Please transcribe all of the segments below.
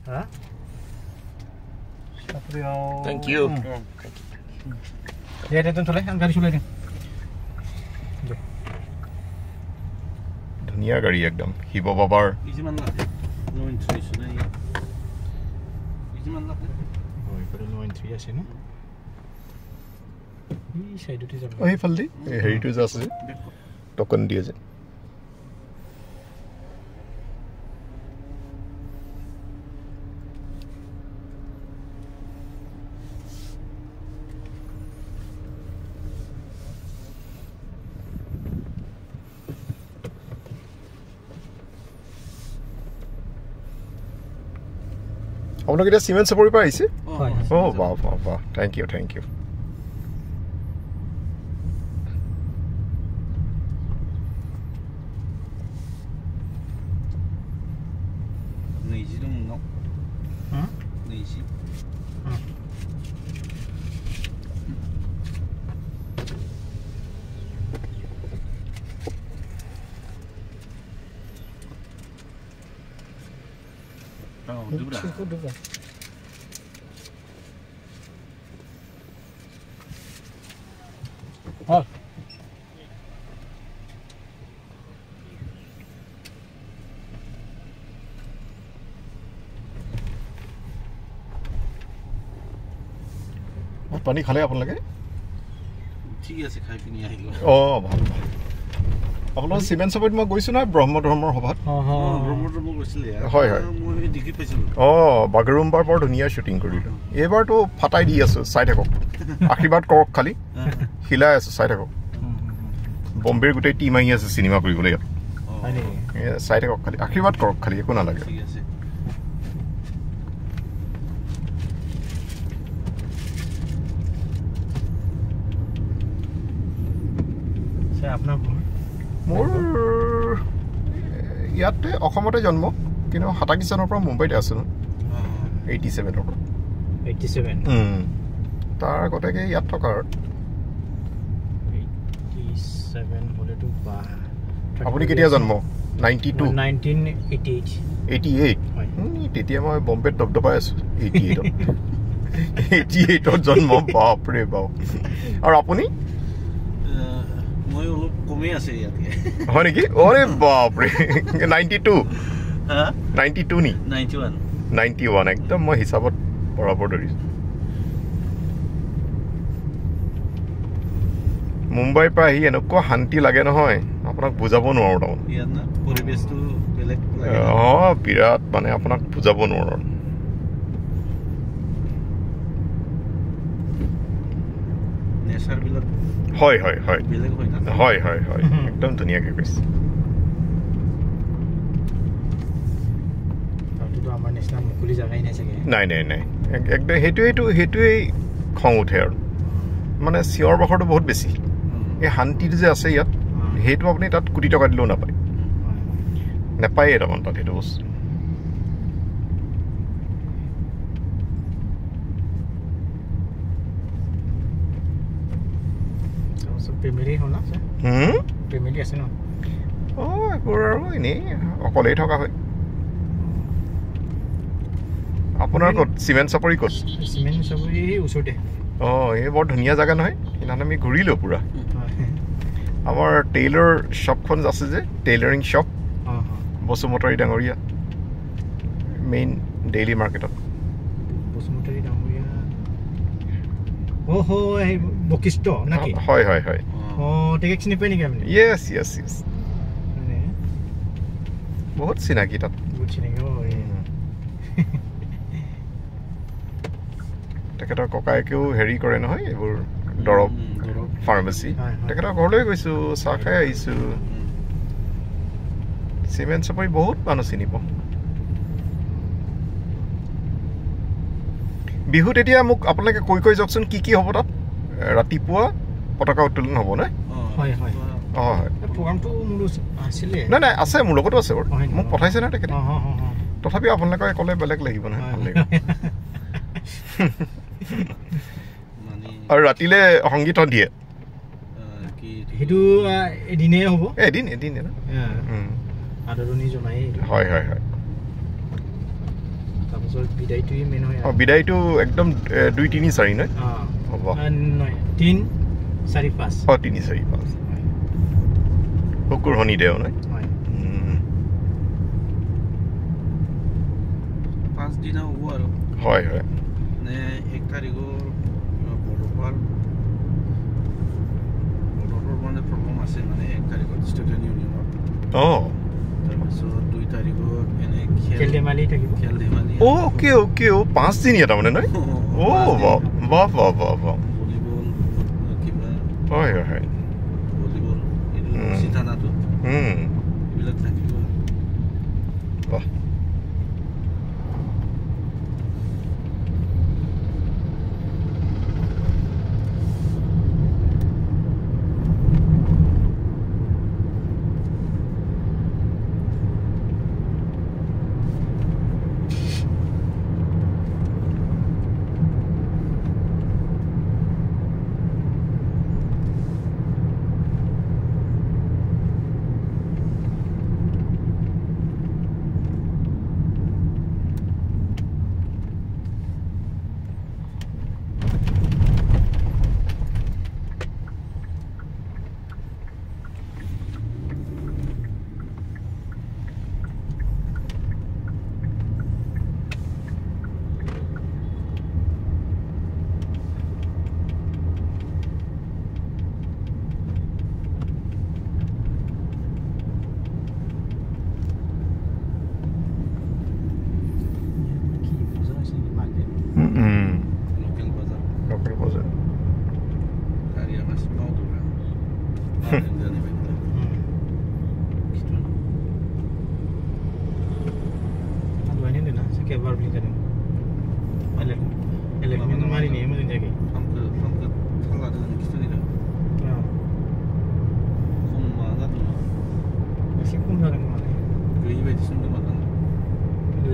হা Thank you. Ya, dia tuh I'm gaड़ी चला दे ধুনীয়া গাড়ী একদম শিৱ বাবাৰ ইজিমান লাগে নো ইন্টাৰেস্ট নাই ইজিমান লাগে ওই কৰে নো এন্ট্ৰি আছে না এই সাইডতে যাব ওই ফালদি হেৰিটো যে আছে টোকন দিয়ে যে আপোনাক এটা সিমেন্ট চাপৰি পৰা আহিছে ও বাহ বাহ বাহ থ্যাংক ইউ 네지 좀 넣어 응? 네지 누구라 누가 পানী খালে আপোনালোকে ঠিক আছে খাই পিনি আহিলো ভাল আপোনাৰ সিমেন্ট চাপৰিত মই গৈছো না ব্ৰহ্ম ধৰ্মৰ সভাত ব্ৰহ্মধৰ্ম গৈছিলে হয় মই ডিগ্ৰী পাইছিলো বাগৰুম্বাৰ বৰ ধুনীয়া শুটিং কৰিলো এইবাৰতো ফাটাই দি আছো চাই থাকক আশীৰ্বাদ কৰক খালি হিলাই আছো চাই থাকক বম্বেৰ গোটেই টিম আহি আছে চিনেমা কৰিবলৈ ইয়াত চাই থাকক খালি আশীৰ্বাদ কৰক খালি একো নালাগে ঠিক আছে আপোনাৰ মোৰ ইয়াতে অসমতে জন্ম কিন্তু 27 চনৰ পৰা মুম্বাইতে আছো 87 ৰ পৰা 87 তাৰ আগতে ইয়াত থকা 87 হলেতো বা আপুনি কেতিয়া জন্ম 92 1988 88 তেতিয়া মই বম্বেত দবদবাই আছো 88ত জন্ম বাপৰে বাপ আৰু আপুনি মই অলপ কমে আছে ইয়াতে হয় নেকি ওরে বাপ রে 92 হ্যাঁ 92 নি 91 একদম মই হিসাবত বরাবর ধৰি মুম্বাই পৰা আহি এনেকুৱা শান্তি লাগে নহয় আপোনাক বুজাব নোৱাৰো তাও ইয়াত না পৰিবেশটো বেলেগ লাগে বিৰাট মানে আপোনাক বুজাব নোৱাৰো নেচাৰ বিলাক হয় বেলেগ হয় না হয় একদম ধুনীয়াকৈ কৈছে তো আমাৰ নেশনাল মুকলি জাগাই নাই চাগে নাই একদম হেতুই খং উঠে আৰু মানে চিঞৰ বাখৰটো বহুত বেছি এই শান্তিটো যে আছে ইয়াত হেতু আপুনি তাত কোটি টকা দিলেও নাপায় নাপায় এটা মান তাত হেতু বস্তু ফেমিলি হলা ফেমিলি আছে ন একবাৰ আৰু এনেই অকলেই থকা হয় আপোনাৰ ক'ত চিমেন্ট চাপৰি ক'ত চিমেন্ট চাপৰি ওচৰতে এই বৰ ধুনীয়া জাগা নহয় সেইদিনা আমি ঘূৰিলো পুৰা আমাৰ টেইলৰ শ্বপখন আছে যে টেইলাৰিং শ্বপ বসুমতাৰী ডাঙৰীয়া মেইন ডেইলি মাৰ্কেটত বসুমতাৰী ডাঙৰীয়া এই বকিষ্ট নাকি হয় টেকেক চিনি পাই নেকি আপুনি ইয়েছ বহুত চিনাকি তাত বহুত চিনাকি তেখেতৰ ককায়েকেও হেৰি কৰে নহয় এইবোৰ দৰৱ ফাৰ্মাচী তেখেতৰ ঘৰলৈ গৈছো চাহ খাই আহিছো চিমেন্ট চাপৰি বহুত মানুহ চিনি পাওঁ বিহুত এতিয়া মোক আপোনালোকে কৈ যাওকচোন কি হ'ব তাত ৰাতিপুৱা পতাকা উত্তোলন হ'ব নে হয় প্ৰগ্ৰামটো মোৰ আছিলে নাই আছে মোৰ লগতো আছে বাৰু মোক পঠাইছে না তেখেতে তথাপিও আপোনালোকে ক'লে বেলেগ লাগিব নহয় ভাল লাগিব আৰু ৰাতিলে সংগীত দিয়ে সেইটো এদিনে হ'ব এদিন আদৰণি জনাই হয় তাৰপিছত বিদায়টোৱে মেইন হয় বিদায়টো একদম 2 3 4 নহয় হ'ব নহয় 3 4 5 3 4 5 শুকুৰ শনিদেও নহয় 5 দিন হ'ব আৰু হয় হয় নে 1 তাৰিখৰ বড়োফাৰ মানে প্ৰব্লেম আছে মানে 1 তাৰিখত ষ্টুডেণ্ট ইউনিয়নৰ তাৰপিছত 2 তাৰিখত এনে খেল ধেমালি থাকিব ওকে 5 দিন এটা মানে নহয় বাহ ভলীবল কিবা হয় ভলীবল এইটো সিদ্ধানাটো এইবিলাক থাকিব বাহ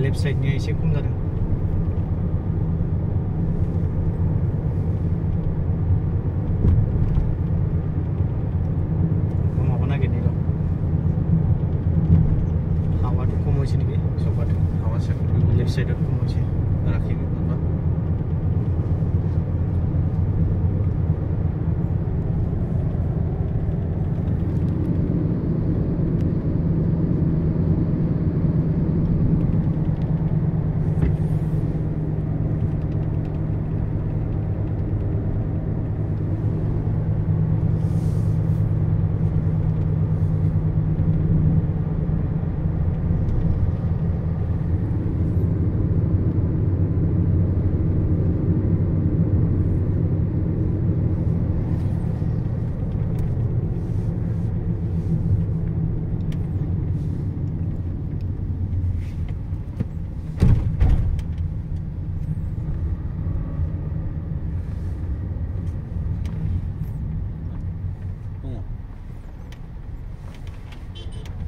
लेफ्ट साइडनिया एसे खम जादों माबा नागिरनाय र' हावाथ' खम হৈছে নেকি सबाथ' हावा लेफ्ट साइडत खम হৈছে राखिबि बाबा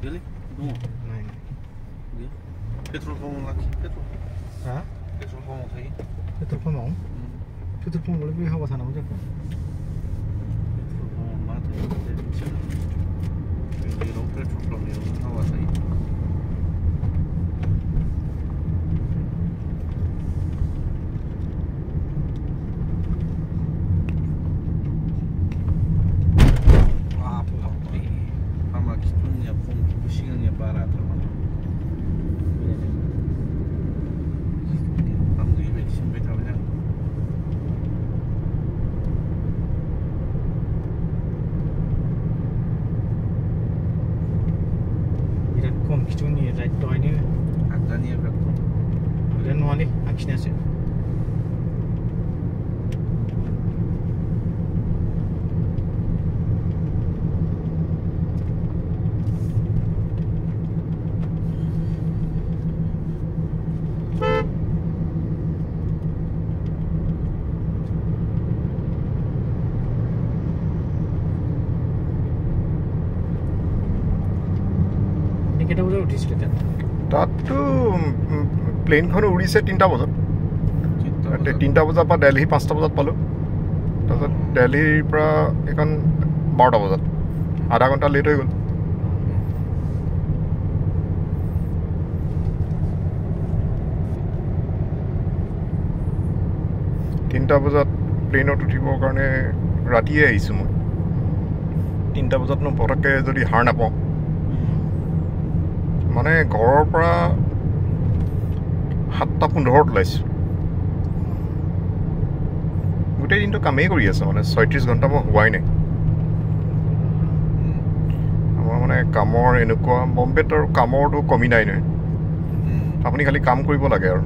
Really? No. Nein. Ja. Petrol pump lagi. Petrol. Hah? Petrol pump lagi. Petrol pump mau? Petrol pump lebih hawa sana aja kok. Petrol pump mati. Jadi lo petrol pump yang hawa saya. Siangnya barat teman. Kamu ini sampai tahu ya. Ini kom kitu ni right to ini. Ada ni berapa? Ada nuali, akhirnya sih. তাততো প্লেনখন উৰিছে 3টা বজাত 3টা বজাৰ পৰা দিল্লী 5টা বজাত পালোঁ তাৰপিছত দিল্লীৰ পৰা এখন 12টা বজাত আধা ঘণ্টা লেট হৈ গ'ল 3টা বজাত প্লেনত উঠিবৰ কাৰণে ৰাতিয়ে আহিছোঁ মই 3টা বজাতনো পটককৈ যদি হাৰ নাপাওঁ মানে ঘৰৰ পৰা 7টা 15ত ওলাইছোঁ গোটেই দিনটো কামেই কৰি আছে মানে 36 ঘণ্টা মই হোৱাই নাই আমাৰ মানে কামৰ এনেকুৱা বম্বেত আৰু কামৰটো কমি নাই নহয় আপুনি খালি কাম কৰিব লাগে আৰু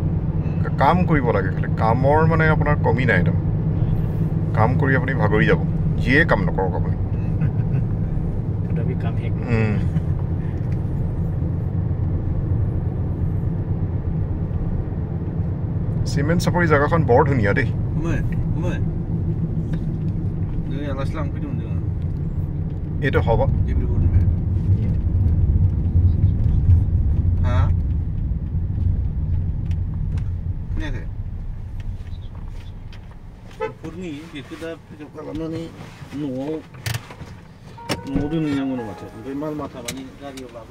কাম কৰিব লাগে খালি কামৰ মানে আপোনাৰ কমি নাই একদম কাম কৰি আপুনি ভাগৰি যাব যিয়ে কাম নকৰক আপুনি চিমেণ্ট চাপৰি জেগাখন বৰ ধুনীয়া দেই এইটো হ'ব Purni, itu dah kalau ni no doing yang mana macam, memang mata mana ni dari orang